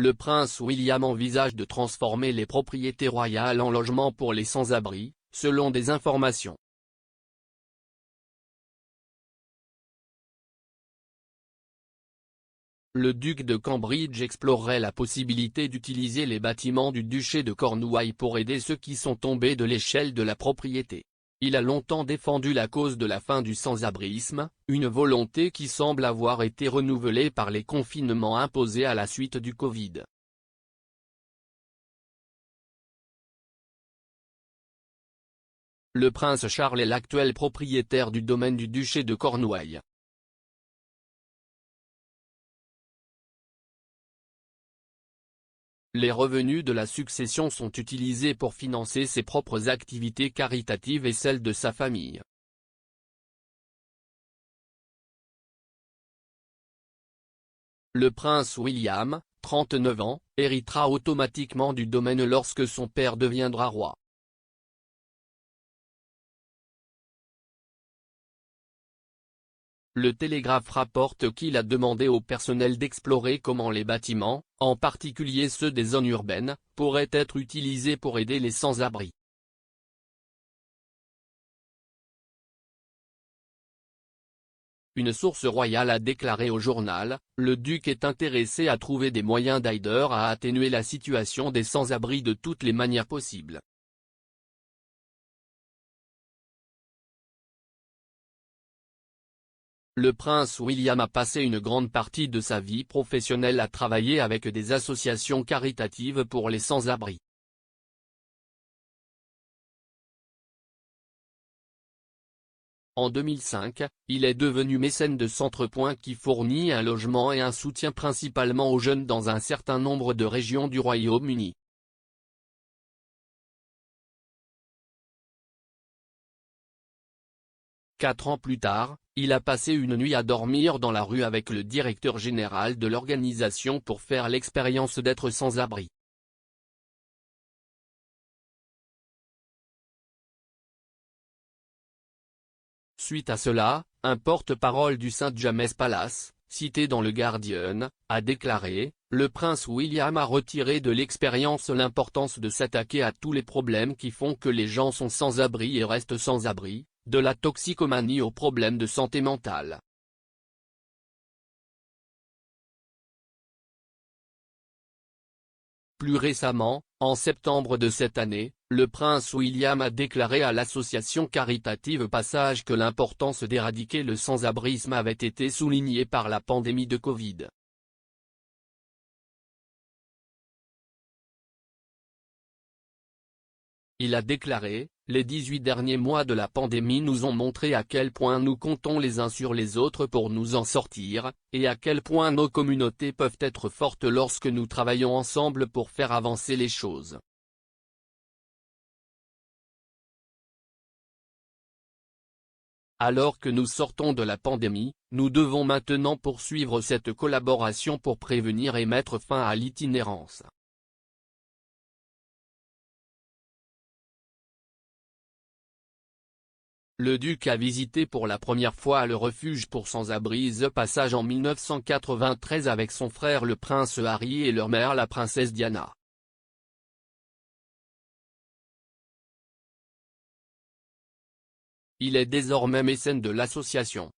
le prince William envisage de transformer les propriétés royales en logements pour les sans-abri, selon des informations. Le duc de Cambridge explorerait la possibilité d'utiliser les bâtiments du duché de Cornouailles pour aider ceux qui sont tombés de l'échelle de la propriété. Il a longtemps défendu la cause de la fin du sans-abrisme, une volonté qui semble avoir été renouvelée par les confinements imposés à la suite du Covid. Le prince Charles est l'actuel propriétaire du domaine du duché de Cornouailles. Les revenus de la succession sont utilisés pour financer ses propres activités caritatives et celles de sa famille. Le prince William, 39 ans, héritera automatiquement du domaine lorsque son père deviendra roi. Le Télégraphe rapporte qu'il a demandé au personnel d'explorer comment les bâtiments, en particulier ceux des zones urbaines, pourraient être utilisés pour aider les sans-abri. Une source royale a déclaré au journal, le duc est intéressé à trouver des moyens d'aider à atténuer la situation des sans-abri de toutes les manières possibles. Le prince William a passé une grande partie de sa vie professionnelle à travailler avec des associations caritatives pour les sans-abri. En 2005, il est devenu mécène de Centrepoint qui fournit un logement et un soutien principalement aux jeunes dans un certain nombre de régions du Royaume-Uni. Quatre ans plus tard, il a passé une nuit à dormir dans la rue avec le directeur général de l'organisation pour faire l'expérience d'être sans abri. Suite à cela, un porte-parole du St James Palace, cité dans le Guardian, a déclaré, « Le prince William a retiré de l'expérience l'importance de s'attaquer à tous les problèmes qui font que les gens sont sans abri et restent sans abri, de la toxicomanie aux problèmes de santé mentale. » Plus récemment, en septembre de cette année, le prince William a déclaré à l'association caritative Passage que l'importance d'éradiquer le sans-abrisme avait été soulignée par la pandémie de Covid. Il a déclaré, « Les 18 derniers mois de la pandémie nous ont montré à quel point nous comptons les uns sur les autres pour nous en sortir, et à quel point nos communautés peuvent être fortes lorsque nous travaillons ensemble pour faire avancer les choses. » Alors que nous sortons de la pandémie, nous devons maintenant poursuivre cette collaboration pour prévenir et mettre fin à l'itinérance. Le duc a visité pour la première fois le refuge pour sans-abri The Passage en 1993 avec son frère le prince Harry et leur mère la princesse Diana. Il est désormais mécène de l'association.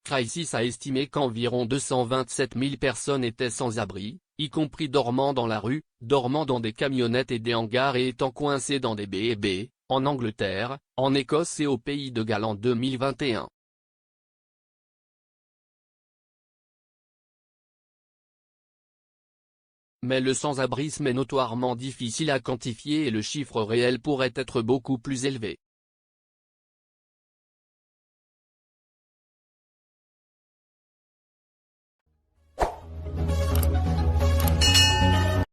Crisis a estimé qu'environ 227 000 personnes étaient sans abri, y compris dormant dans la rue, dormant dans des camionnettes et des hangars et étant coincés dans des B&B, en Angleterre, en Écosse et au Pays de Galles en 2021. Mais le sans-abrisme est notoirement difficile à quantifier et le chiffre réel pourrait être beaucoup plus élevé.